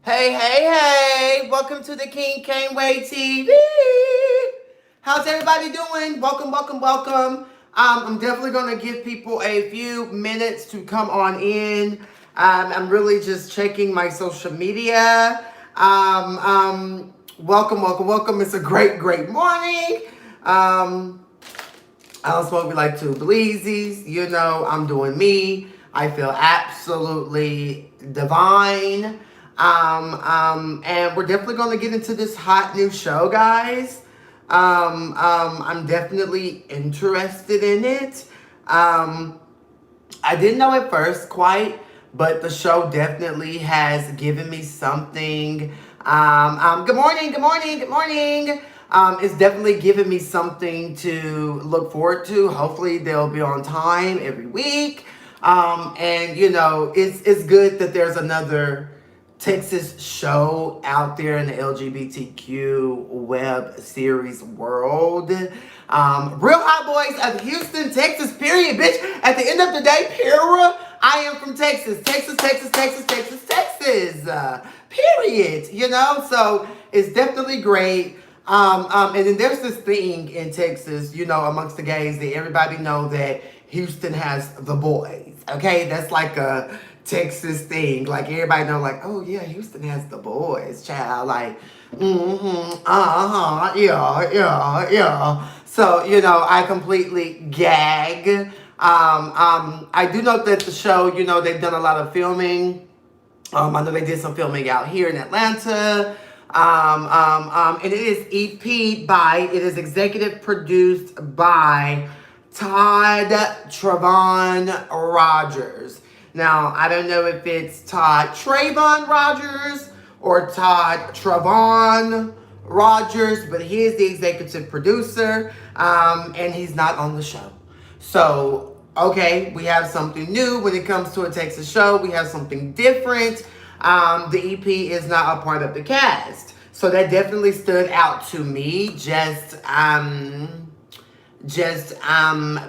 Hey, hey, hey! Welcome to the King Kane Way TV. How's everybody doing? Welcome, welcome, welcome. I'm definitely going to give people a few minutes to come on in. I'm really just checking my social media. Welcome, welcome, welcome. It's a great, great morning. I don't smoke me like two bleezies. You know, I'm doing me. I feel absolutely divine. And we're definitely going to get into this hot new show, guys. I'm definitely interested in it. I didn't know at first quite, but the show definitely has given me something. Good morning, good morning, good morning. It's definitely given me something to look forward to. Hopefully, they'll be on time every week. And you know, it's good that there's another Texas show out there in the LGBTQ web series world. Real Hotboys of Houston, Texas, period, bitch. At the end of the day, period, I am from Texas. Texas, Texas, Texas, Texas, Texas. Period. You know, so it's definitely great. And then there's this thing in Texas, you know, amongst the gays that everybody know that Houston has the boys. Okay, that's like a Texas thing. Like everybody know, like, oh yeah, Houston has the boys, child. Like, yeah. So you know, I completely gag. I do know that the show, you know, they've done a lot of filming. I know they did some filming out here in Atlanta. And it is it is executive produced by Todd Trayvon Rogers. Now, I don't know if it's Todd Trayvon Rogers or Todd Trayvon Rogers, but he is the executive producer, and he's not on the show. So, okay, we have something new when it comes to a Texas show. We have something different. The EP is not a part of the cast. So that definitely stood out to me.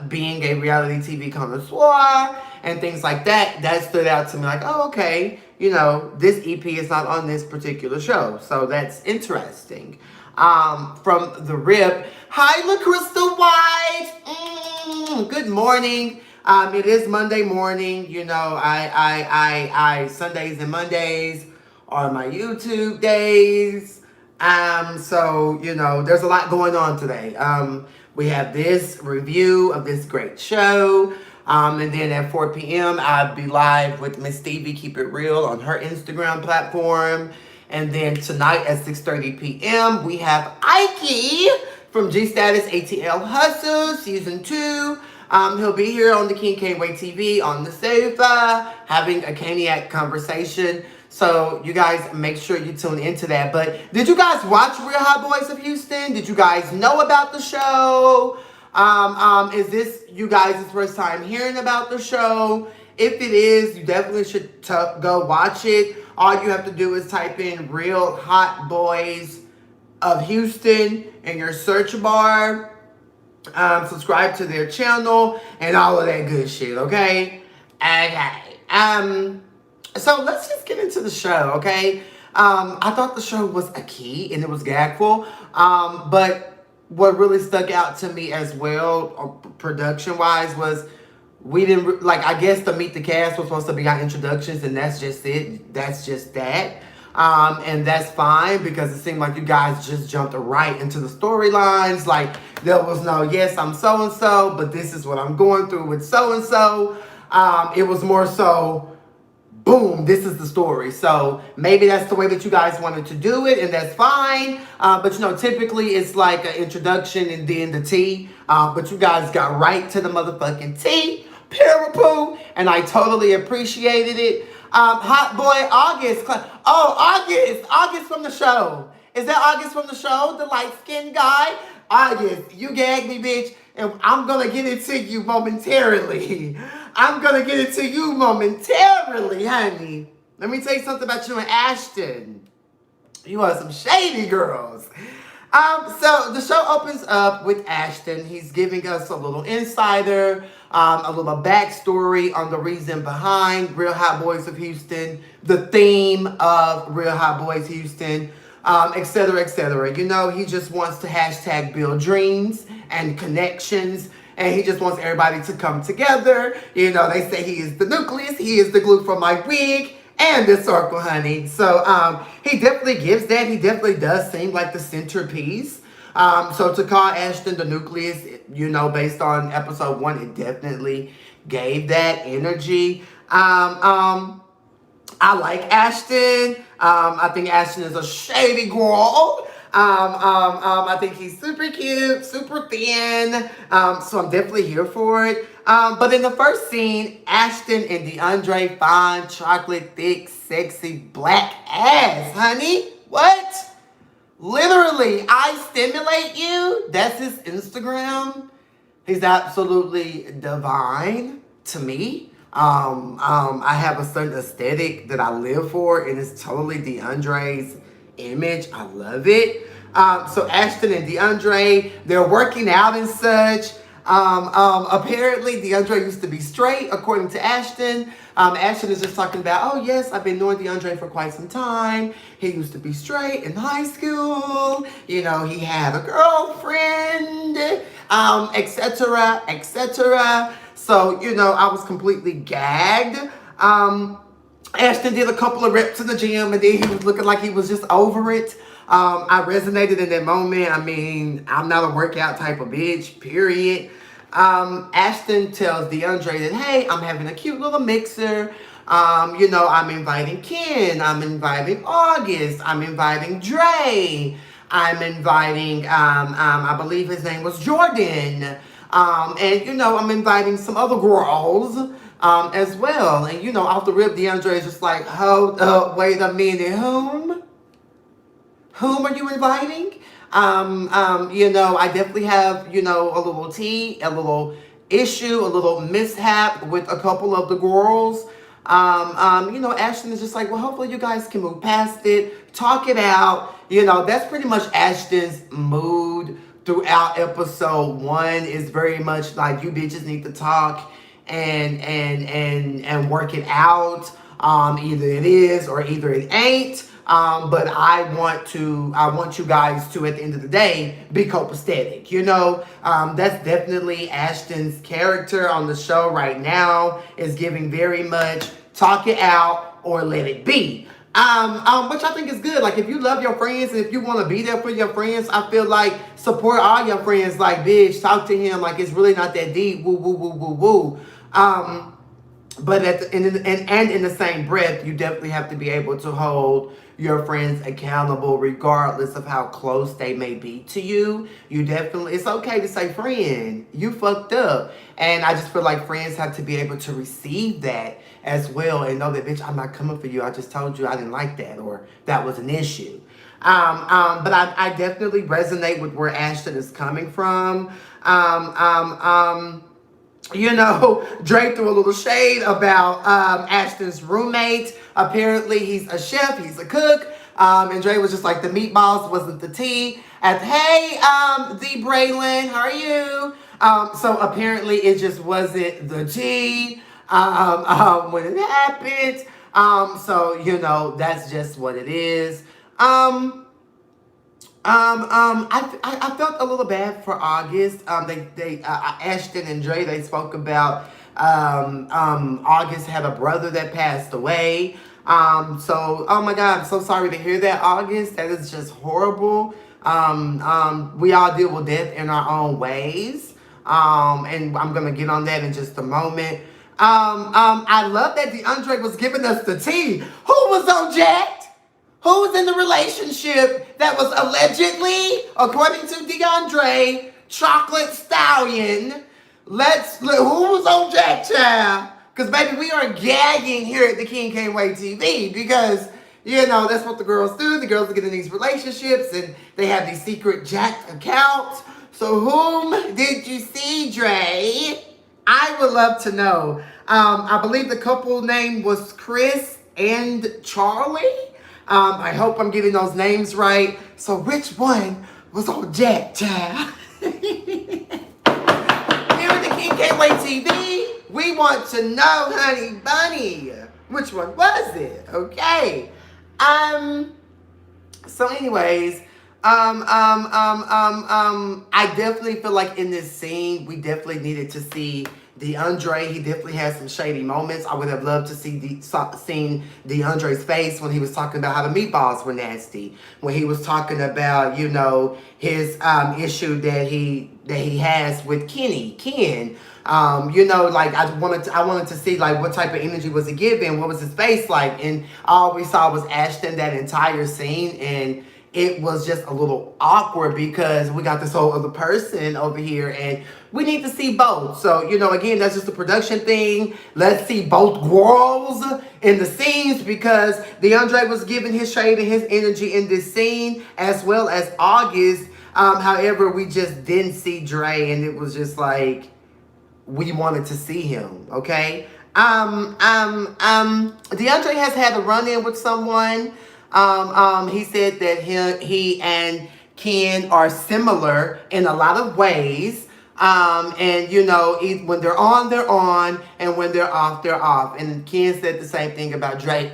Being a reality TV connoisseur and things like that, that stood out to me like, oh, okay, you know, this EP is not on this particular show. So that's interesting. From the rip, hi, LaCrystal White. Good morning. It is Monday morning. You know, I Sundays and Mondays are my YouTube days. So you know, there's a lot going on today. We have this review of this great show. And then at 4 p.m., I'll be live with Miss Stevie Keep It Real on her Instagram platform. And then tonight at 6:30 p.m., we have Ike from G Status ATL Hustle Season 2. He'll be here on the King Kane Way TV on the sofa having a Caniac conversation. So you guys make sure you tune into that. But did you guys watch Real Hotboys of Houston? Did you guys know about the show? Is this you guys' first time hearing about the show? If it is, you definitely should go watch it. All you have to do is type in Real Hotboys of Houston in your search bar. Subscribe to their channel and all of that good shit, okay? Okay. So let's just get into the show, okay? I thought the show was a key and it was gagful. But what really stuck out to me as well, production-wise, was we didn't, like, I guess the Meet the Cast was supposed to be our introductions, and that's just it. That's just that. And that's fine because it seemed like you guys just jumped right into the storylines. Like, there was no, yes, I'm so-and-so, but this is what I'm going through with so-and-so. It was more so, boom, this is the story. So maybe that's the way that you guys wanted to do it, and that's fine. But you know, typically it's like an introduction and then the tea. But you guys got right to the motherfucking tea, parapoo, and I totally appreciated it. Hot boy August. August from the show. Is that August from the show? The light-skinned guy? August, you gagged me, bitch, and I'm gonna get it to you momentarily. I'm gonna get it to you momentarily, honey. Let me tell you something about you and Ashton. You are some shady girls. So the show opens up with Ashton. He's giving us a little insider, a little backstory on the reason behind Real Hotboys of Houston, the theme of Real Hotboys Houston, et cetera, et cetera. You know, he just wants to hashtag build dreams and connections. And he just wants everybody to come together. You know, they say he is the nucleus. He is the glue for my wig and the circle, honey. So he definitely gives that. He definitely does seem like the centerpiece. So to call Ashton the nucleus, you know, based on episode 1, it definitely gave that energy. I like Ashton. I think Ashton is a shady girl. I think he's super cute, super thin. So I'm definitely here for it. But in the first scene, Ashton and DeAndre find chocolate, thick, sexy, black ass, honey. What? Literally, I stimulate you. That's his Instagram. He's absolutely divine to me. I have a certain aesthetic that I live for, and it's totally DeAndre's image. I love it. So Ashton and DeAndre, they're working out and such. Apparently DeAndre used to be straight, according to Ashton. Ashton is just talking about, oh yes, I've been knowing DeAndre for quite some time. He used to be straight in high school. You know, he had a girlfriend, etc., etc. So, you know, I was completely gagged. Ashton did a couple of reps in the gym, and then he was looking like he was just over it. I resonated in that moment. I mean, I'm not a workout type of bitch, period. Ashton tells DeAndre that, hey, I'm having a cute little mixer. You know, I'm inviting Cain. I'm inviting August. I'm inviting Dre. I'm inviting, I believe his name was Jordan. And, you know, I'm inviting some other girls as well. And, you know, off the rip, DeAndre is just like, hold up, wait a minute, whom? Whom are you inviting? You know, I definitely have, you know, a little tea, a little issue, a little mishap with a couple of the girls. You know, Ashton is just like, well, hopefully you guys can move past it, talk it out. You know, that's pretty much Ashton's mood throughout episode 1 is very much like, you bitches need to talk and work it out. Either it is or either it ain't. But I want you guys to, at the end of the day, be copacetic. You know, that's definitely Ashton's character on the show right now, is giving very much talk it out or let it be. Which I think is good. Like, if you love your friends and if you want to be there for your friends, I feel like support all your friends. Like, bitch, talk to him. Like, it's really not that deep. Woo, woo, woo, woo, woo. But in the same breath, you definitely have to be able to hold your friends accountable regardless of how close they may be to you. It's okay to say, friend, you fucked up. And I just feel like friends have to be able to receive that as well and know that, bitch, I'm not coming for you. I just told you I didn't like that, or that was an issue. But I definitely resonate with where Ashton is coming from. You know, Drake threw a little shade about Ashton's roommate. Apparently, he's a chef, he's a cook. And Drake was just like, the meatballs wasn't the tea. And hey, D. Braylon, how are you? So apparently, it just wasn't the tea when it happened. So, you know, that's just what it is. I felt a little bad for August. Ashton and Dre, they spoke about August had a brother that passed away. So, oh my God, I'm so sorry to hear that, August. That is just horrible. We all deal with death in our own ways. And I'm gonna get on that in just a moment. I love that DeAndre was giving us the tea. Who was on Jacked? Who was in the relationship that was allegedly, according to DeAndre, chocolate stallion? Who was on Jack Child? Because, baby, we are gagging here at the King Can't Wait TV because, you know, that's what the girls do. The girls get in these relationships and they have these secret jacked accounts. So whom did you see, Dre? I would love to know. I believe the couple name was Chris and Charlie. I hope I'm getting those names right. So which one was on Jack, child. Here at the King Can't Wait TV, we want to know, honey bunny, which one was it? Okay. So anyways, I definitely feel like in this scene, we definitely needed to see DeAndre. He definitely had some shady moments. I would have loved to seen DeAndre's face when he was talking about how the meatballs were nasty. When he was talking about, you know, his issue that he has with Ken. You know, like I wanted to see like what type of energy was he giving, what was his face like, and all we saw was Ashton that entire scene, and it was just a little awkward because we got this whole other person over here and we need to see both. So, you know, again, that's just a production thing. Let's see both girls in the scenes because DeAndre was giving his shade and his energy in this scene as well as August. However, we just didn't see Dre and it was just like, we wanted to see him, okay? DeAndre has had a run-in with someone. He said that he and Ken are similar in a lot of ways. And you know, when they're on, they're on, and when they're off, they're off. And Ken said the same thing about Drake.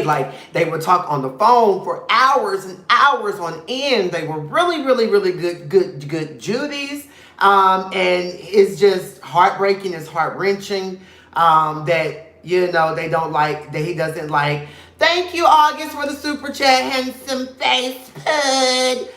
Like they would talk on the phone for hours and hours on end. They were really good Judies. And it's just heartbreaking, it's heart-wrenching, that, you know, they don't like, that he doesn't like. Thank you, August, for the super chat, handsome face pud.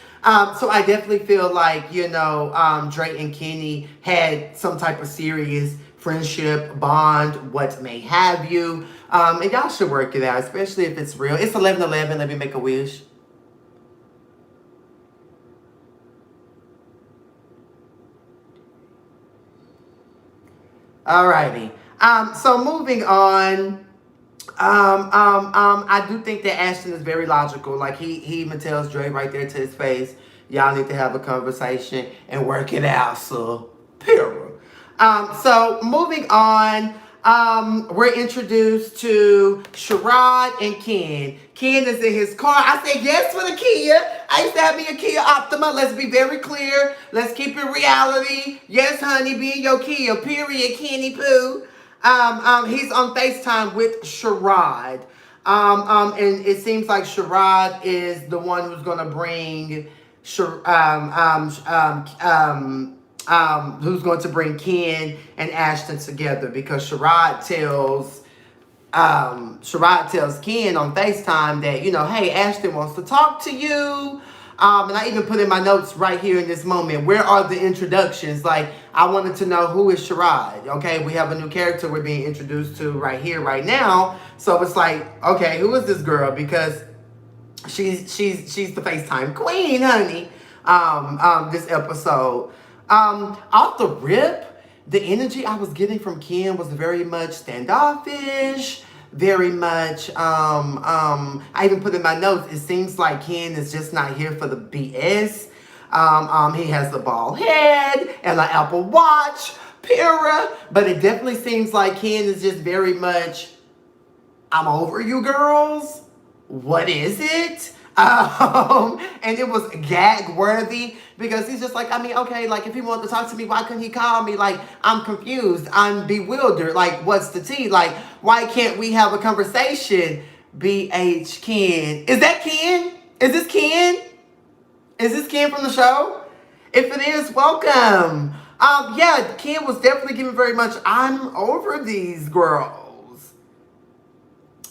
So I definitely feel like, you know, Drake and Kenny had some type of serious friendship, bond, what may have you. And y'all should work it out, especially if it's real. It's 11/11, let me make a wish. Alrighty. So moving on. I do think that Ashton is very logical. Like he even tells Dre right there to his face, y'all need to have a conversation and work it out, so period. So moving on, we're introduced to Sherrod and Ken. Ken is in his car. I said yes for the Kia. I used to have me a Kia Optima. Let's be very clear. Let's keep it reality. Yes, honey, be in your Kia. Period, Kenny Pooh. He's on FaceTime with Sherrod. And it seems like Sherrod is the one who's gonna bring who's going to bring Ken and Ashton together because Sherrod tells Ken on FaceTime that, you know, hey, Ashton wants to talk to you. And I even put in my notes right here in this moment, where are the introductions? Like, I wanted to know who is Sherrod. Okay, we have a new character we're being introduced to right here, right now. So it's like, okay, who is this girl? Because she's the FaceTime queen, honey. This episode. Off the rip, the energy I was getting from Ken was very much standoffish. Very much, I even put in my notes, it seems like Ken is just not here for the BS. He has the bald head and an Apple Watch, but it definitely seems like Ken is just very much, I'm over you girls. What is it? And it was gag worthy because he's just like, I mean, okay, like if he wanted to talk to me, why couldn't he call me? Like, I'm confused, I'm bewildered, like, what's the tea? Like, why can't we have a conversation? BH Ken. Is that Ken? Is this Ken? Is this Ken from the show? If it is, welcome. Yeah, Ken was definitely giving very much, I'm over these girls.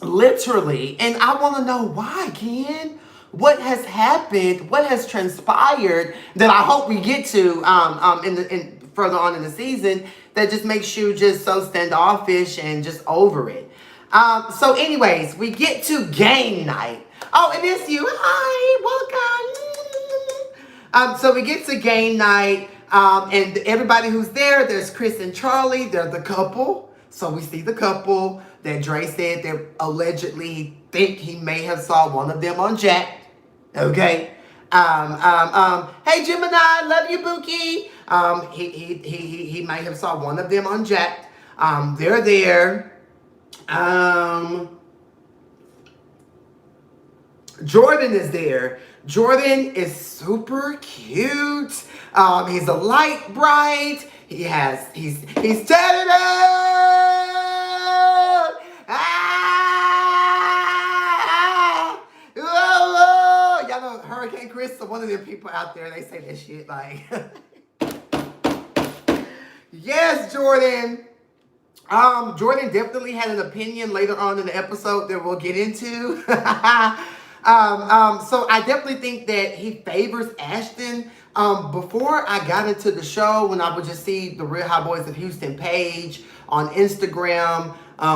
Literally. And I want to know why, Ken. What has happened? What has transpired that I hope we get to further on in the season that just makes you just so standoffish and just over it. So anyways, we get to game night. Oh, it is you. Hi, welcome. So we get to game night, and everybody who's there, there's Chris and Charlie. They're the couple. So we see the couple that Dre said that allegedly think he may have saw one of them on Jack. Okay. Hey Gemini, love you, Bookie. He might have saw one of them on Jack. They're there. Jordan is there. Jordan is super cute. He's a light bright. He's tatted up. Ah! Whoa, whoa. Y'all know Hurricane Chris, so one of them people out there, they say that shit like, yes, Jordan. Jordan definitely had an opinion later on in the episode that we'll get into. So I definitely think that he favors Ashton. Before I got into the show, when I would just see the Real Hotboys of Houston page on Instagram,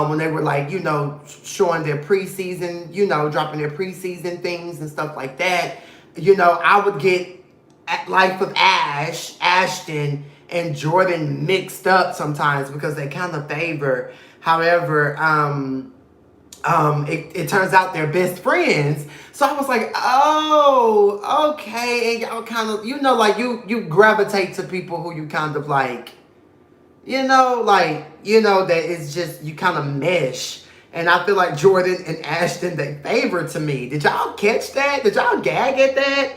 when they were like, showing their preseason, dropping their preseason things and stuff like that, I would get Life of Ashton, and Jordan mixed up sometimes because they kind of favor. However, it turns out they're best friends. So I was like, oh, okay. And y'all kind of, like you gravitate to people who you kind of like, that it's just, you kind of mesh. And I feel like Jordan and Ashton, they favor to me. Did y'all catch that? Did y'all gag at that?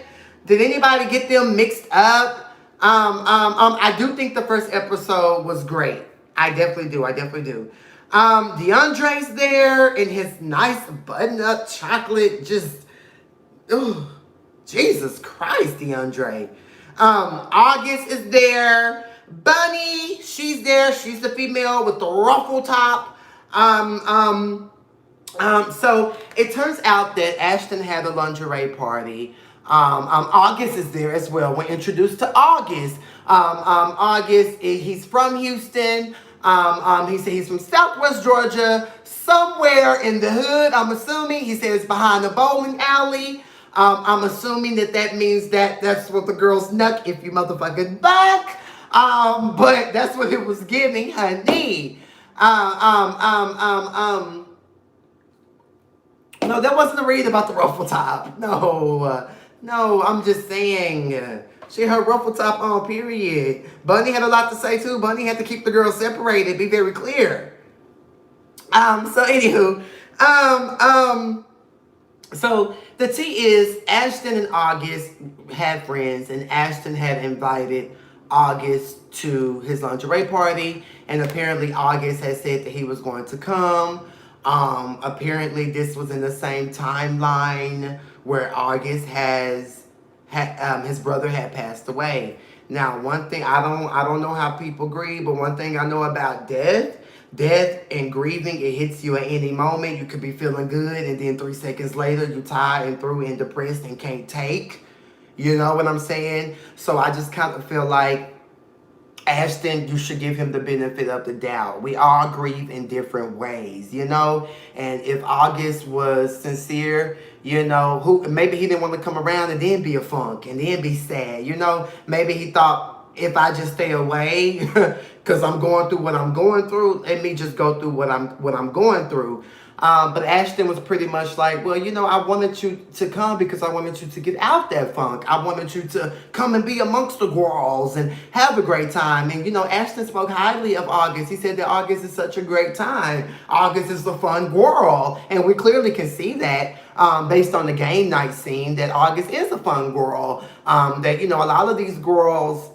Did anybody get them mixed up? I do think the first episode was great. I definitely do. DeAndre's there in his nice button-up chocolate, just, Jesus Christ, DeAndre. August is there. Bunny, she's there. She's the female with the ruffle top. So it turns out that Ashton had a lingerie party. August is there as well. We're introduced to August. August, he's from Houston. He said he's from Southwest Georgia, somewhere in the hood, I'm assuming. He says behind the bowling alley. I'm assuming that means that's what the girls nuck if you motherfucking buck. But that's what it was giving, honey. No, that wasn't a read about the ruffle top. No, I'm just saying. She had her ruffle top on, period. Bunny had a lot to say, too. Bunny had to keep the girls separated, be very clear. So, anywho. So, the tea is, Ashton and August had friends, and Ashton had invited August to his lingerie party, and apparently August had said that he was going to come. Apparently this was in the same timeline where August his brother had passed away. Now, one thing, I don't know how people grieve, but one thing I know about death and grieving, it hits you at any moment. You could be feeling good, and then 3 seconds later, you're tired and through and depressed and can't take. You know what I'm saying? So I just kind of feel like Ashton, you should give him the benefit of the doubt. We all grieve in different ways, And if August was sincere, maybe he didn't want to come around and then be a funk and then be sad, Maybe he thought, if I just stay away, because I'm going through what I'm going through, let me just go through what I'm going through. But Ashton was pretty much like, well, I wanted you to come because I wanted you to get out that funk. I wanted you to come and be amongst the girls and have a great time. And, Ashton spoke highly of August. He said that August is such a great time. August is a fun girl. And we clearly can see that based on the game night scene, that August is a fun girl. That, a lot of these girls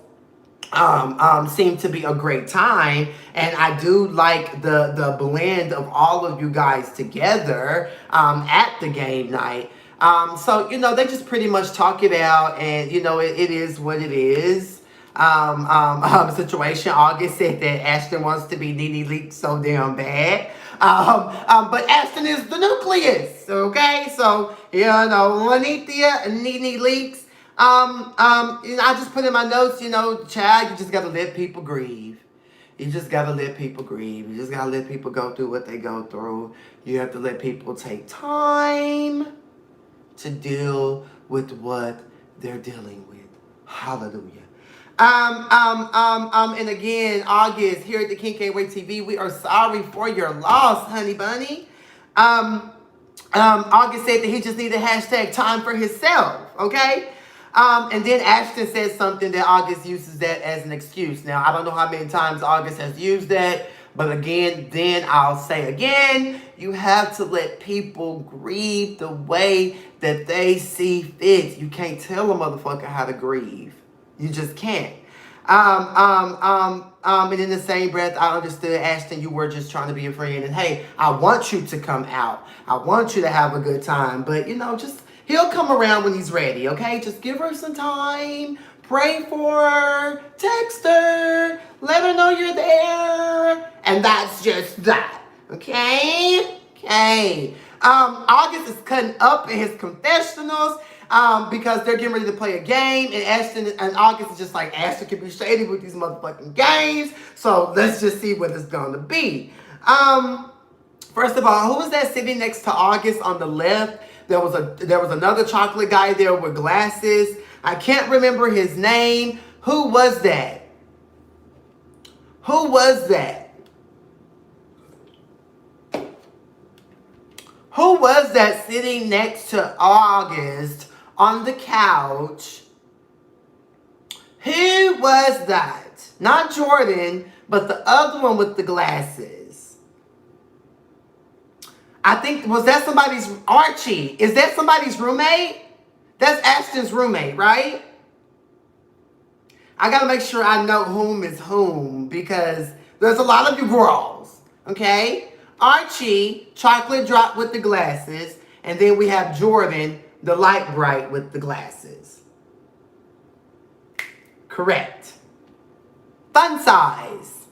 seem to be a great time, and I do like the blend of all of you guys together at the game night. So they just pretty much talk it out, and it is what it is. Situation. August said that Ashton wants to be Nene Leakes so damn bad. But Ashton is the nucleus, okay? So Lanithia and Nene Leakes. I just put in my notes, child, you just gotta let people grieve. You just gotta let people grieve. You just gotta let people go through what they go through. You have to let people take time to deal with what they're dealing with. Hallelujah. And again, August, here at the King Can't Wait TV, we are sorry for your loss, honey bunny. August said that he just needed #time for himself, okay? And then Ashton said something that August uses that as an excuse. Now, I don't know how many times August has used that. But again, then I'll say again, you have to let people grieve the way that they see fit. You can't tell a motherfucker how to grieve. You just can't. And in the same breath, I understood, Ashton, you were just trying to be a friend. And hey, I want you to come out. I want you to have a good time. But, just, he'll come around when he's ready, okay? Just give her some time. Pray for her. Text her. Let her know you're there. And that's just that, okay? Okay. August is cutting up in his confessionals. Because they're getting ready to play a game, and Ashton and August is just like, Ashton can be shady with these motherfucking games, so let's just see what it's gonna be. First of all, who was that sitting next to August on the left? There was another chocolate guy there with glasses. I can't remember his name. Who was that? Who was that? Who was that sitting next to August on the couch? Who was that? Not Jordan, but the other one with the glasses. I think, was that somebody's, Archie? Is that somebody's roommate? That's Ashton's roommate, right? I gotta make sure I know whom is whom, because there's a lot of you girls, okay? Archie, chocolate drop with the glasses, and then we have Jordan, the light bright with the glasses. Correct. Fun size.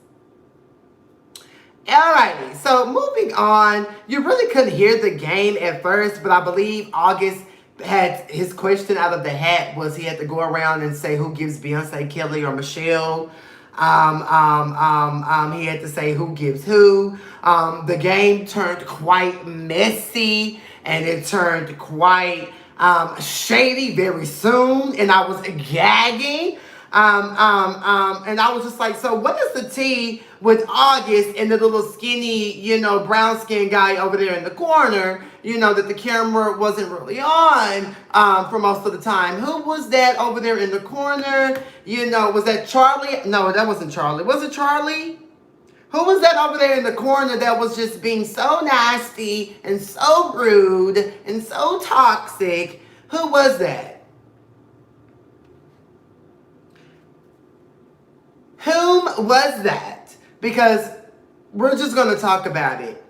Alrighty, so moving on. You really couldn't hear the game at first, but I believe August had his question out of the hat was he had to go around and say who gives Beyonce, Kelly, or Michelle. He had to say who gives who. The game turned quite messy, and it turned quite shady very soon, and I was gagging. And I was just like, so what is the tea with August and the little skinny, brown skinned guy over there in the corner, that the camera wasn't really on for most of the time? Who was that over there in the corner? Was that Charlie? No, that wasn't Charlie. Was it Charlie? Who was that over there in the corner that was just being so nasty and so rude and so toxic? Who was that? Whom was that? Because we're just going to talk about it.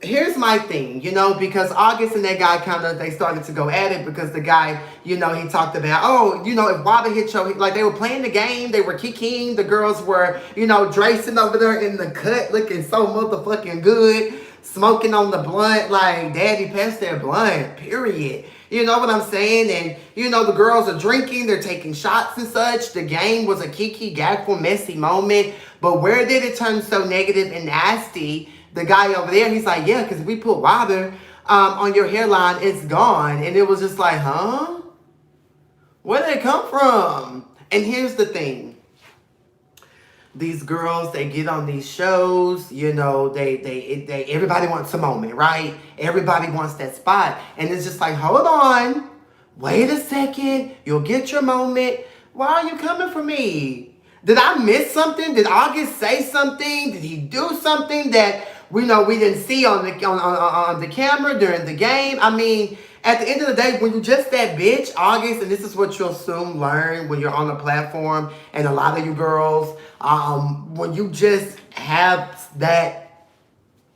Here's my thing, because August and that guy they started to go at it because the guy, he talked about, if Wada hit your, like they were playing the game, they were kicking, the girls were, dracing over there in the cut looking so motherfucking good, smoking on the blunt, like daddy passed their blunt, period. You know what I'm saying? And, the girls are drinking, they're taking shots and such. The game was a kiki, gagful, messy moment. But where did it turn so negative and nasty? The guy over there, he's like, yeah, because we put water on your hairline, it's gone. And it was just like, huh? Where did it come from? And here's the thing. These girls, they get on these shows, they everybody wants a moment, right? Everybody wants that spot. And it's just like, hold on, wait a second, you'll get your moment. Why are you coming for me? Did I miss something? Did August say something? Did he do something that we didn't see on the camera during the game? I mean, at the end of the day, when you just that bitch, August, and this is what you'll soon learn when you're on a platform, and a lot of you girls, when you just have that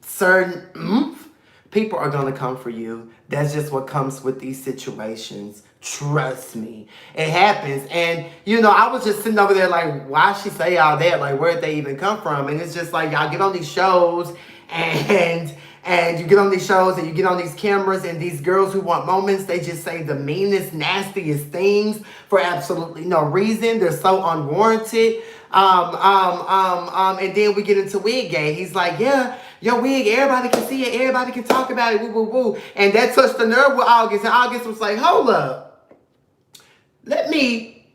certain oomph, people are going to come for you. That's just what comes with these situations. Trust me. It happens. And, I was just sitting over there like, why she say all that? Like, where'd they even come from? And it's just like, y'all get on these shows and you get on these shows and you get on these cameras, and these girls who want moments, they just say the meanest, nastiest things for absolutely no reason. They're so unwarranted. And then we get into wig gay. He's like, yeah, your wig, everybody can see it, everybody can talk about it, woo, woo, woo. And that touched the nerve with August, and August was like, hold up. Let me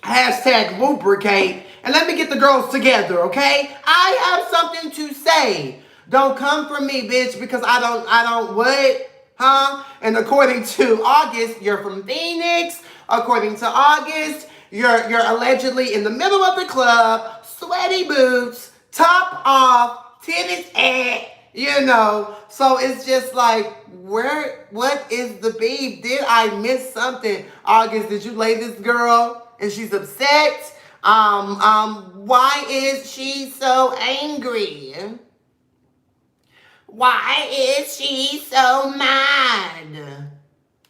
hashtag lubricate, and let me get the girls together, okay? I have something to say. Don't come for me, bitch, because I don't what? Huh? And according to August, you're from Phoenix. According to August, you're allegedly in the middle of the club, sweaty boots, top off, titties So it's just like, what is the beef? Did I miss something? August, did you lay this girl and she's upset? Why is she so angry? Why is she so mad?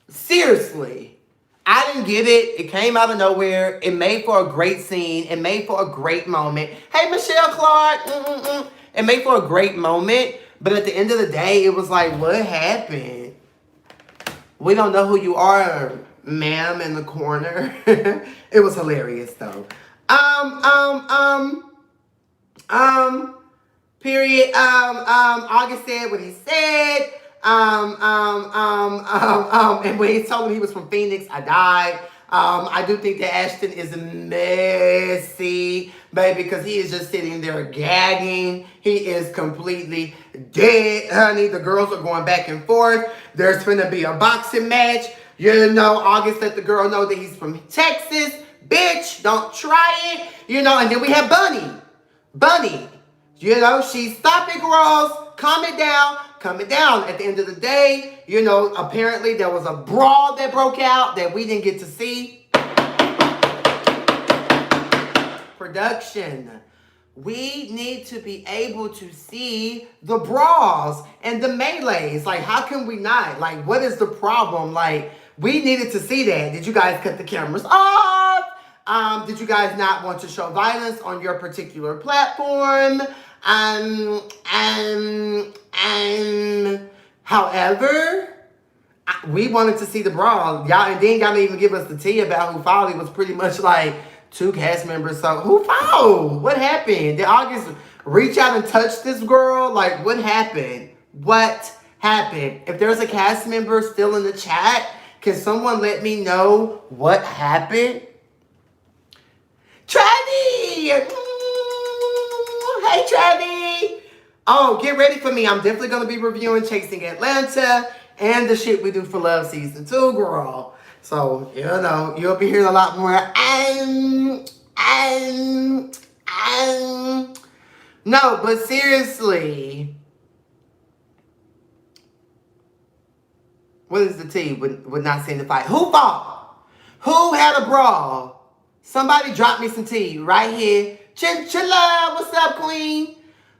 Seriously. I didn't get it. It came out of nowhere. It made for a great scene. It made for a great moment. Hey, Michelle Clark. It made for a great moment. But at the end of the day, it was like, what happened? We don't know who you are, ma'am, in the corner. It was hilarious, though. Period. August said what he said. And when he told me he was from Phoenix, I died. I do think that Ashton is messy, baby, because he is just sitting there gagging. He is completely dead, honey. The girls are going back and forth. There's finna be a boxing match. August let the girl know that he's from Texas. Bitch, don't try it. And then we have Bunny. She's stopping girls. Calm it down. At the end of the day, apparently there was a brawl that broke out that we didn't get to see. Production. We need to be able to see the brawls and the melees. Like, how can we not? Like, what is the problem? Like, we needed to see that. Did you guys cut the cameras off? Did you guys not want to show violence on your particular platform? However, we wanted to see the brawl. Y'all, and then y'all even give us the tea about who fouled. It was pretty much like 2 cast members. So who fouled? What happened? Did August reach out and touch this girl? Like, what happened? What happened? If there's a cast member still in the chat, can someone let me know what happened? Travi! Hey, Travi! Oh, get ready for me. I'm definitely going to be reviewing Chasing Atlanta and the shit we do for Love Season 2, girl. So, you'll be hearing a lot more. No, but seriously. What is the tea? Would not seeing the fight. Who fought? Who had a brawl? Somebody drop me some tea right here. Chinchilla, what's up, queen?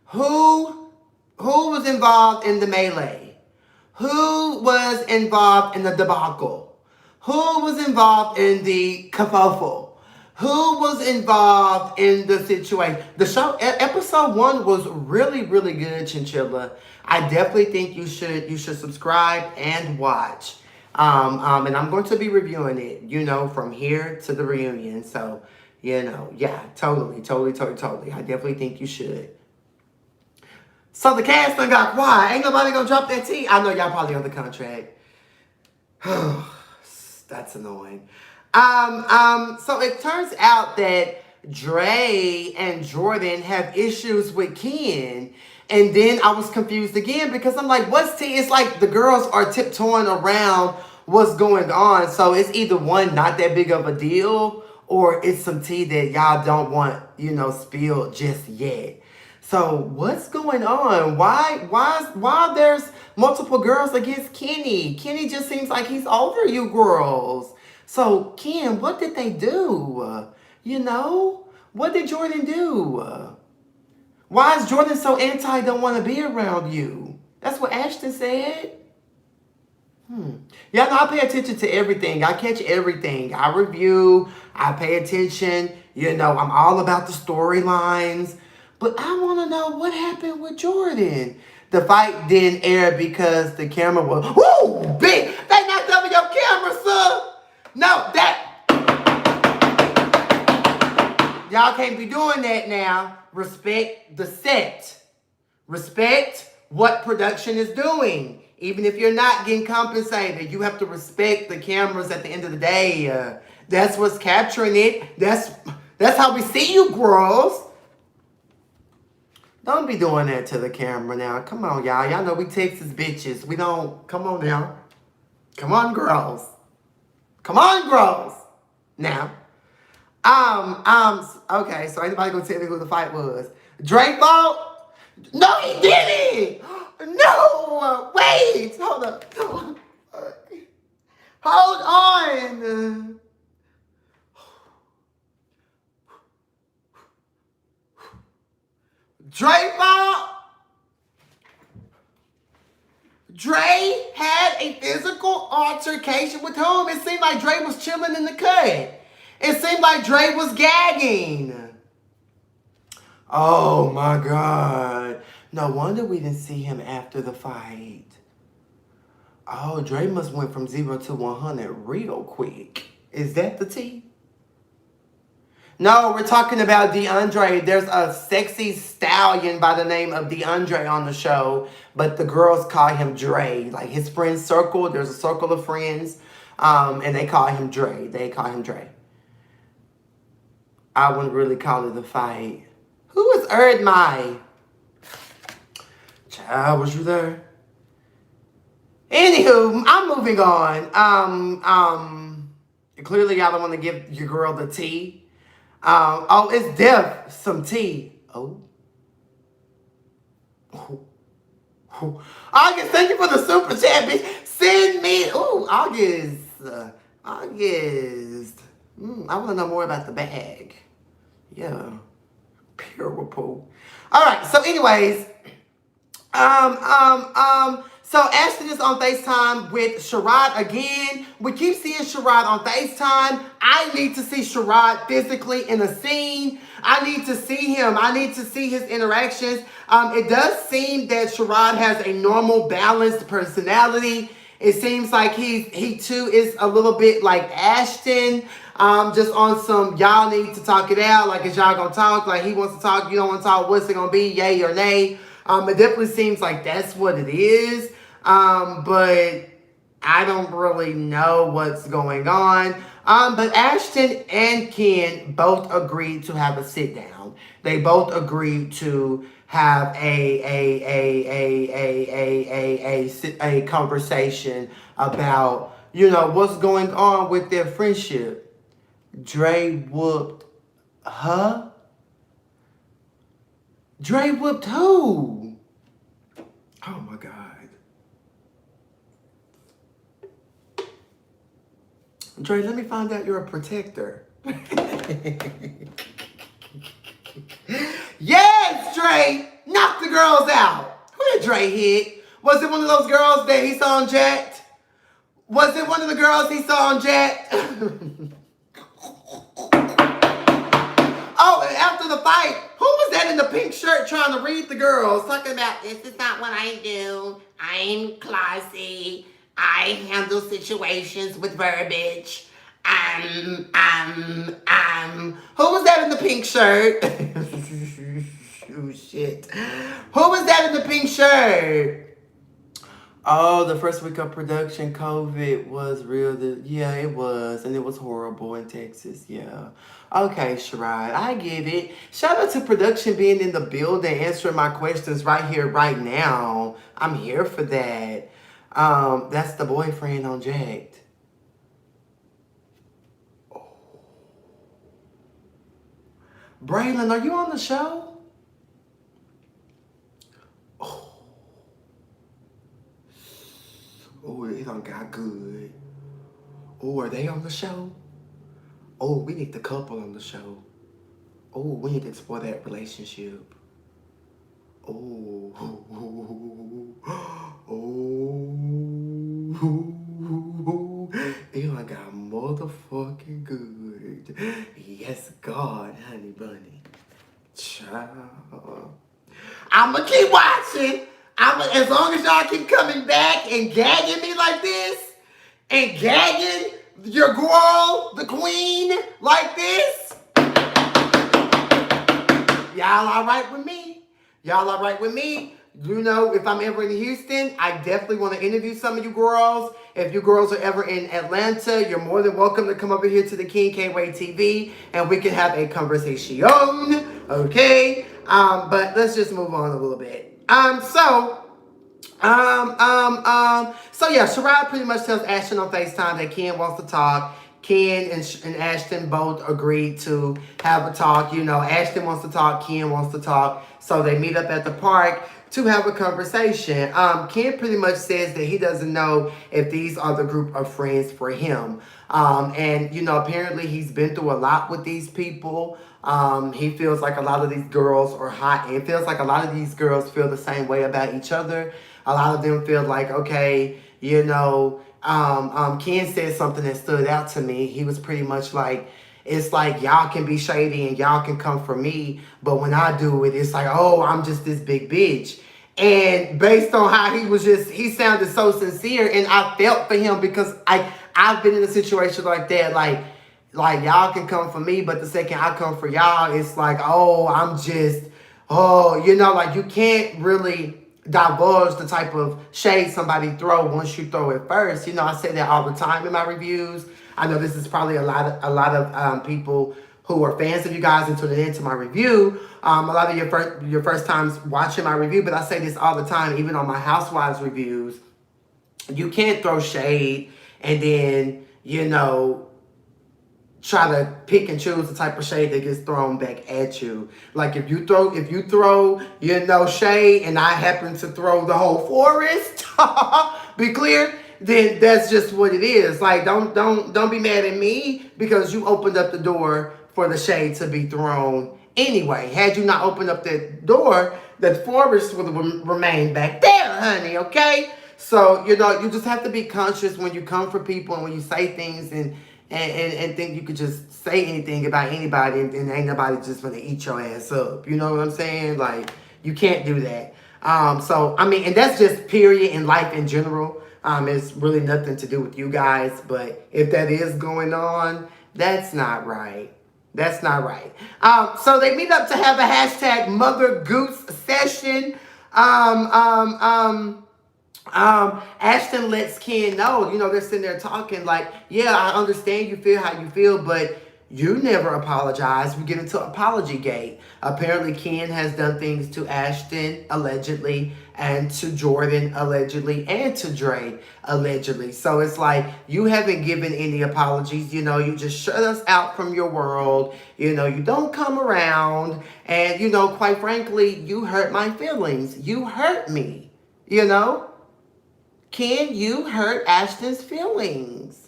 Who was involved in the melee? Who was involved in the debacle? Who was involved in the kerfuffle? Who was involved in the situation? The show, episode 1 was really, really good, Chinchilla. I definitely think you should subscribe and watch. And I'm going to be reviewing it, from here to the reunion. So, yeah, totally. I definitely think you should. So the cast done got quiet. Ain't nobody gonna drop that tea. I know y'all probably on the contract. That's annoying. So it turns out that Dre and Jordan have issues with Ken. And then I was confused again because I'm like, what's tea? It's like the girls are tiptoeing around what's going on. So it's either one, not that big of a deal, or it's some tea that y'all don't want, spilled just yet. So what's going on? Why there's multiple girls against Kenny? Kenny just seems like he's over you girls. So Ken, what did they do? What did Jordan do? Why is Jordan so anti, don't want to be around you? That's what Ashton said. Y'all know I pay attention to everything. I catch everything. I review. I pay attention. I'm all about the storylines. But I want to know what happened with Jordan. The fight didn't air because the camera was, woo, big. They knocked over your camera, sir. No, y'all can't be doing that now. Respect the set. Respect what production is doing. Even if you're not getting compensated, you have to respect the cameras at the end of the day. That's what's capturing it. That's how we see you, girls. Don't be doing that to the camera now. Come on, y'all. Y'all know we Texas bitches. We don't. Come on now. Come on, girls. Now. Okay, so anybody gonna tell me who the fight was? Drake fought? No, he didn't! No! Wait! Hold up. Hold on! Drake fought? Dre had a physical altercation with whom? It seemed like Dre was chilling in the cut. It seemed like Dre was gagging. Oh my God. No wonder we didn't see him after the fight. Oh, Dre must went from 0 to 100 real quick. Is that the T? No, we're talking about DeAndre. There's a sexy stallion by the name of DeAndre on the show, but the girls call him Dre. Like his friends circle, there's a circle of friends, and they call him Dre. They call him Dre. I wouldn't really call it a fight. Who is Erdmai? Child, was you there? Anywho, I'm moving on. Clearly y'all don't want to give your girl the tea. Oh, it's Def some tea. Oh. August, thank you for the super chat, bitch. Send me. Ooh, August. August. I want to know more about the bag. Yeah. Pure report. All right. So, anyways, so Ashton is on FaceTime with Sherrod again. We keep seeing Sherrod on FaceTime. I need to see Sherrod physically in a scene. I need to see him. I need to see his interactions. It does seem that Sherrod has a normal, balanced personality. It seems like he too is a little bit like Ashton. Just on some, y'all need to talk it out. Like, is y'all gonna talk? Like, he wants to talk, you don't want to talk. What's it gonna be? Yay or nay? It definitely seems like that's what it is. But I don't really know what's going on. But Ashton and Ken both agreed to have a sit down. They both agreed to have a conversation about, what's going on with their friendship. Dre whooped her? Dre whooped who? Oh my God. Dre, let me find out you're a protector. Yes, Dre! Knock the girls out. Who did Dre hit? Was it one of those girls that he saw on Jacked? Was it one of the girls he saw on Jacked? Oh, and after the fight, who was that in the pink shirt trying to read the girls? Talking about, this is not what I do. I'm classy. I handle situations with verbiage. Who was that in the pink shirt? Oh, shit. Who was that in the pink shirt? Oh, the first week of production, COVID was real. Yeah, it was. And it was horrible in Texas. Yeah. Okay, Sherrod, I get it. Shout out to production being in the building, answering my questions right here, right now. I'm here for that. That's the boyfriend on Jacked. Oh. Braylon, are you on the show? Oh, it done got good. Oh, are they on the show? Oh, we need the couple on the show. Oh, we need to explore that relationship. Oh, it done got motherfucking good. Yes, God, honey bunny. Child. I'ma keep watching. As long as y'all keep coming back and gagging me like this, and gagging your girl, the queen, like this, y'all all right with me? Y'all all right with me? If I'm ever in Houston, I definitely want to interview some of you girls. If you girls are ever in Atlanta, you're more than welcome to come over here to the King K Way TV, and we can have a conversation. Okay? But let's just move on a little bit. So yeah, Sherrod pretty much tells Ashton on FaceTime that Ken wants to talk. Ken and Ashton both agreed to have a talk. You know, Ashton wants to talk, Ken wants to talk. So they meet up at the park to have a conversation. Ken pretty much says that he doesn't know if these are the group of friends for him. And, you know, apparently he's been through a lot with these people. He feels like a lot of these girls are hot. And it feels like a lot of these girls feel the same way about each other. A lot of them feel like, okay, you know, Ken said something that stood out to me. He was pretty much like, it's like y'all can be shady and y'all can come for me, but when I do it, it's like, oh, I'm just this big bitch. And based on how he sounded so sincere, and I felt for him because I've been in a situation like that, like y'all can come for me, but the second I come for y'all, it's like, oh, you know, like you can't really divulge the type of shade somebody throw once you throw it first. You know, I say that all the time in my reviews. I know this is probably a lot of people who are fans of you guys and tuning into my review. A lot of your first times watching my review, but I say this all the time, even on my Housewives reviews. You can't throw shade and then, you know, try to pick and choose the type of shade that gets thrown back at you. Like if you throw, you know, shade and I happen to throw the whole forest, be clear, then that's just what it is. Like don't be mad at me because you opened up the door for the shade to be thrown anyway. Had you not opened up that door, that forest would have remained back there, honey, okay? So, you know, you just have to be conscious when you come for people and when you say things and think you could just say anything about anybody and ain't nobody just gonna eat your ass up. You know what I'm saying? Like, you can't do that. So, I mean, and that's just period in life in general. It's really nothing to do with you guys. But if that is going on, that's not right. That's not right. So they meet up to have a hashtag Mother Goose session. Ashton lets Ken know, you know, they're sitting there talking like, yeah, I understand you feel how you feel, but you never apologize. We get into apology gate. Apparently, Ken has done things to Ashton, allegedly, and to Jordan, allegedly, and to Dre, allegedly. So it's like, you haven't given any apologies. You know, you just shut us out from your world. You know, you don't come around. And, you know, quite frankly, you hurt my feelings. You hurt me, you know? Ken, you hurt Ashton's feelings.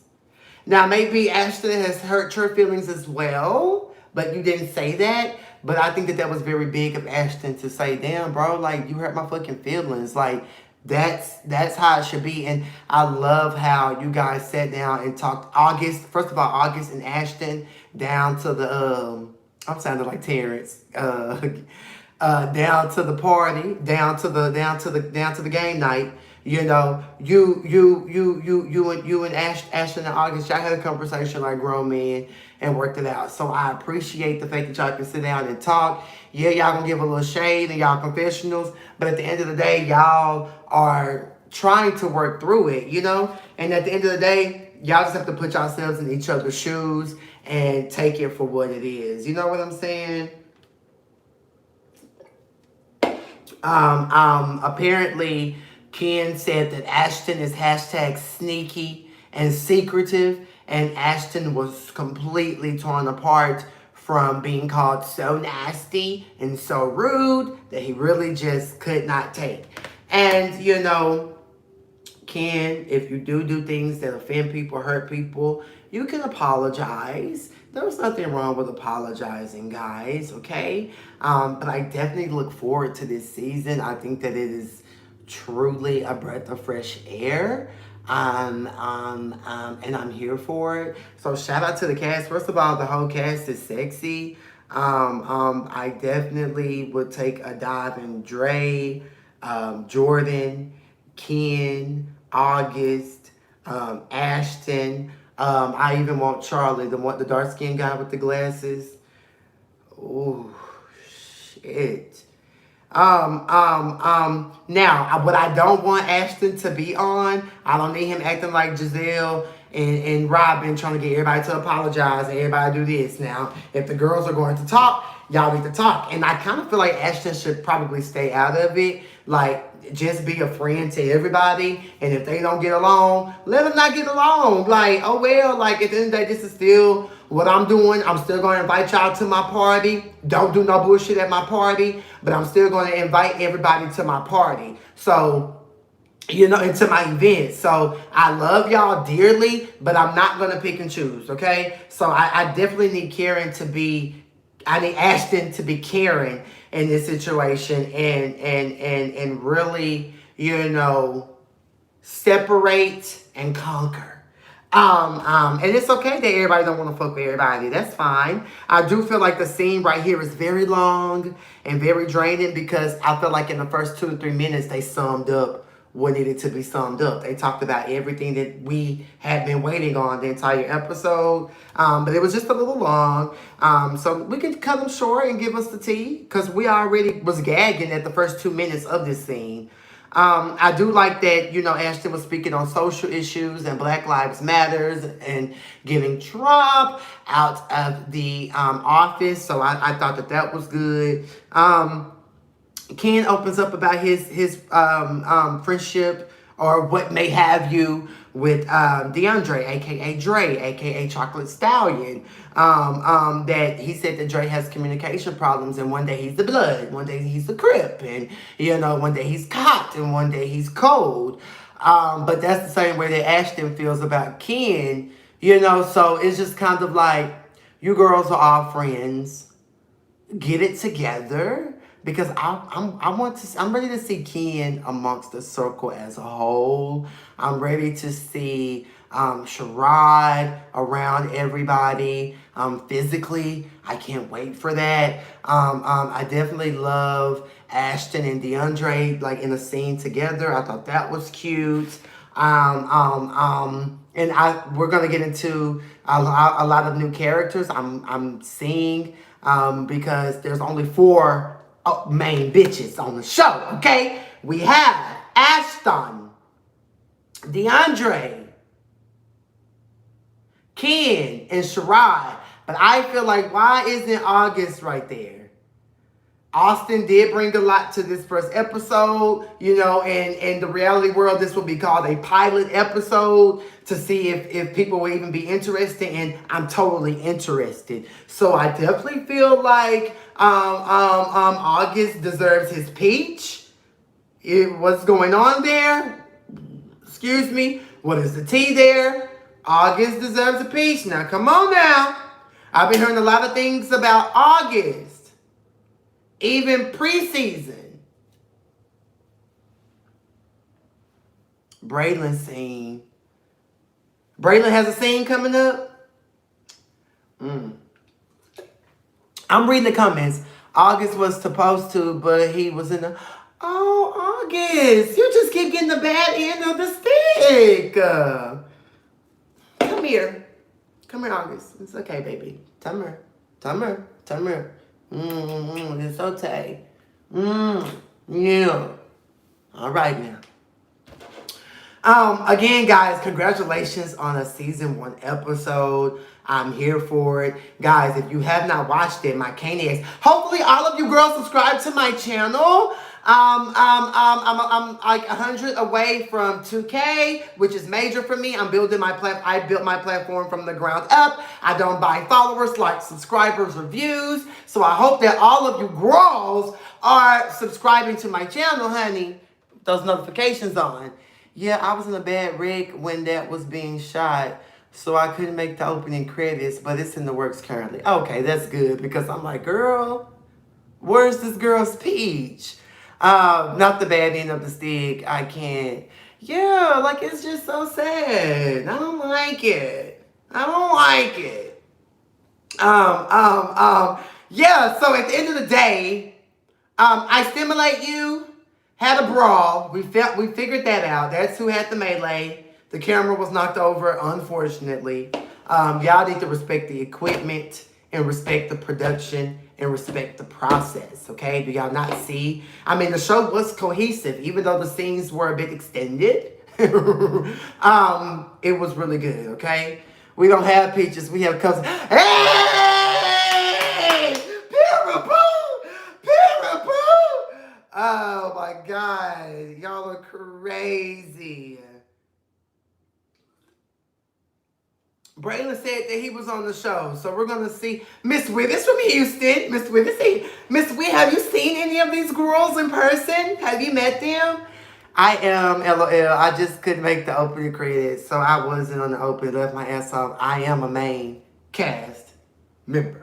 Now, maybe Ashton has hurt your feelings as well, but you didn't say that. But I think that was very big of Ashton to say, damn, bro, like, you hurt my fucking feelings. Like, that's how it should be. And I love how you guys sat down and talked August and Ashton down to the, I'm sounding like Terrence, down to the party, down to the game night. You know, you and Ashton and August, y'all had a conversation like grown men and worked it out. So I appreciate the fact that y'all can sit down and talk. Yeah, y'all gonna give a little shade in y'all confessionals, but at the end of the day, y'all are trying to work through it, you know? And at the end of the day, y'all just have to put yourselves in each other's shoes and take it for what it is. You know what I'm saying? Apparently, Ken said that Ashton is hashtag sneaky and secretive, and Ashton was completely torn apart from being called so nasty and so rude that he really just could not take. And, you know, Ken, if you do things that offend people, hurt people, you can apologize. There's nothing wrong with apologizing, guys, okay? But I definitely look forward to this season. I think that it is truly a breath of fresh air. And I'm here for it. So shout out to the cast. First of all, the whole cast is sexy. I definitely would take a dive in Dre, Jordan, Ken, August, Ashton. I even want Charlie, the dark-skinned guy with the glasses. Oh, shit. Now, what I don't want Ashton to be on, I don't need him acting like Giselle and Robin trying to get everybody to apologize and everybody do this. Now, if the girls are going to talk, y'all need to talk. And I kind of feel like Ashton should probably stay out of it Like, just be a friend to everybody. And if they don't get along, let them not get along. Like, oh well, like at the end of the day, this is still what I'm doing. I'm still going to invite y'all to my party. Don't do no bullshit at my party. But I'm still going to invite everybody to my party. So, into my event. So I love y'all dearly, but I'm not going to pick and choose, okay? So I definitely need I need Ashton to be caring in this situation and really, separate and conquer. And it's okay that everybody don't want to fuck with everybody. That's fine. I do feel like the scene right here is very long and very draining because I feel like in the first 2 to 3 minutes they summed up what needed to be summed up. They talked about everything that we had been waiting on the entire episode. But it was just a little long. So we could cut them short and give us the tea because we already was gagging at the first 2 minutes of this scene. I do like that, Ashton was speaking on social issues and Black Lives Matters and getting Trump out of the office. So I thought that was good. Ken opens up about his friendship or what may have you with DeAndre, aka Dre, aka Chocolate Stallion. That he said that Dre has communication problems, and one day he's the Blood, one day he's the Crip, and one day he's cocked, and one day he's cold. But that's the same way that Ashton feels about Ken. So it's just kind of like you girls are all friends. Get it together. Because I'm ready to see Ken amongst the circle as a whole. I'm ready to see Sherrod around everybody physically. I can't wait for that. I definitely love Ashton and DeAndre like in a scene together. I thought that was cute. And we're gonna get into a lot of new characters. I'm seeing because there's only 4 main bitches on the show, okay? We have Ashton, DeAndre, Ken, and Sherrod. But I feel like, why isn't August right there? Austin did bring a lot to this first episode, and in the reality world, this will be called a pilot episode to see if people will even be interested, and I'm totally interested. So I definitely feel like August deserves his peach. What's going on there? Excuse me. What is the tea there? August deserves a peach. Now, come on now. I've been hearing a lot of things about August. Even preseason. Braylon scene. Braylon has a scene coming up. I'm reading the comments. August was supposed to, but he was in the... Oh, August. You just keep getting the bad end of the stick. Come here. Come here, August. It's okay, baby. Come here. Come here. Come here. It's okay. Yeah. All right now. Again, guys, congratulations on a season 1 episode. I'm here for it. Guys, if you have not watched it, my Cain, hopefully all of you girls subscribe to my channel. I'm like 100 away from 2K, which is major for me. I built my platform from the ground up. I don't buy followers, like subscribers, or views. So I hope that all of you girls are subscribing to my channel, honey. Those notifications on. Yeah, I was in a bad rig when that was being shot, so I couldn't make the opening credits, but it's in the works currently. Okay, that's good, because I'm like, girl, where's this girl's peach? Not the bad end of the stick. I can't. Yeah, like, it's just so sad. I don't like it. I don't like it. Yeah, so at the end of the day, I stimulate you. Had a brawl. We figured that out. That's who had the melee. The camera was knocked over, unfortunately. Y'all need to respect the equipment and respect the production and respect the process, okay? Do y'all not see? I mean, the show was cohesive, even though the scenes were a bit extended. It was really good, okay? We don't have peaches. We have cousins. Hey! Peekaboo! Peekaboo! Oh my God. Y'all are crazy. Braylon said that he was on the show, so we're gonna see Miss Withers from Houston. Miss Withers, Miss Withers, have you seen any of these girls in person? Have you met them? I am LOL. I just couldn't make the opening credits, so I wasn't on the opening. Left my ass off. I am a main cast member.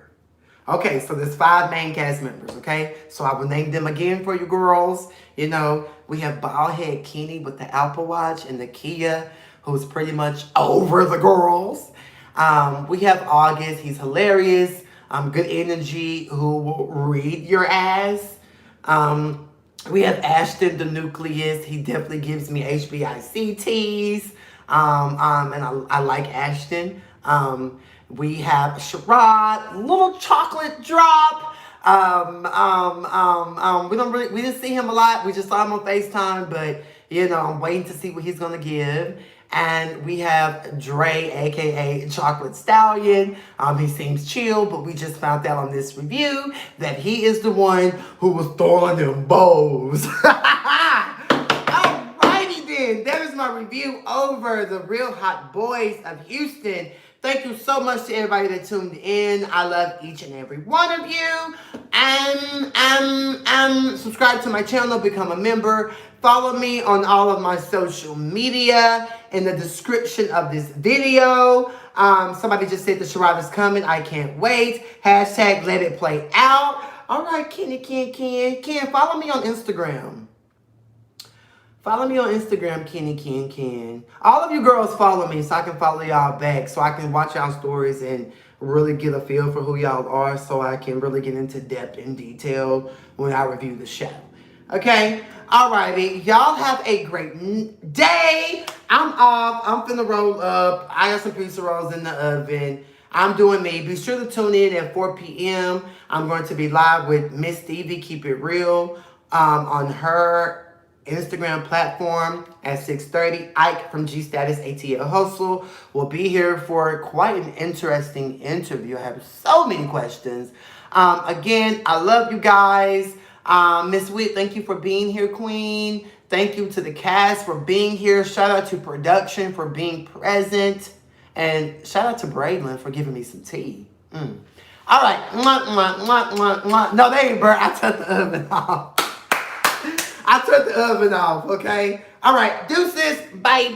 Okay, so there's 5 main cast members. Okay, so I will name them again for you girls. You know, we have Baldhead Kenny with the Apple Watch and the Kia, who's pretty much over the girls. We have August. He's hilarious. Good energy. Who will read your ass. We have Ashton, the nucleus. He definitely gives me HBICTs. And I like Ashton. We have Sherrod, little chocolate drop. We didn't see him a lot. We just saw him on FaceTime, but you know, I'm waiting to see what he's gonna give. And we have Dre, aka Chocolate Stallion. He seems chill, but we just found out on this review that he is the one who was throwing them bows. Alrighty then, there's my review over the Real Hot Boys of Houston. Thank you so much to everybody that tuned in. I love each and every one of you. Subscribe to my channel, become a member. Follow me on all of my social media in the description of this video. Somebody just said the Sherrod is coming. I can't wait. Hashtag let it play out. All right, Ken, follow me on Instagram. Follow me on Instagram, Ken. All of you girls follow me so I can follow y'all back, so I can watch y'all stories and really get a feel for who y'all are, so I can really get into depth and detail when I review the show. Okay? Alrighty. Y'all have a great day. I'm off. I'm finna roll up. I got some pizza rolls in the oven. I'm doing me. Be sure to tune in at 4 p.m. I'm going to be live with Miss Stevie, Keep It Real, on her Instagram platform at 6:30. Ike from G Status ATL Hustle will be here for quite an interesting interview. I have so many questions. Again, I love you guys. Miss Witt, thank you for being here, Queen. Thank you to the cast for being here. Shout out to production for being present. And shout out to Braylon for giving me some tea. All right. No, they ain't burnt. I turned the oven off. Okay? All right. Deuces. Bye.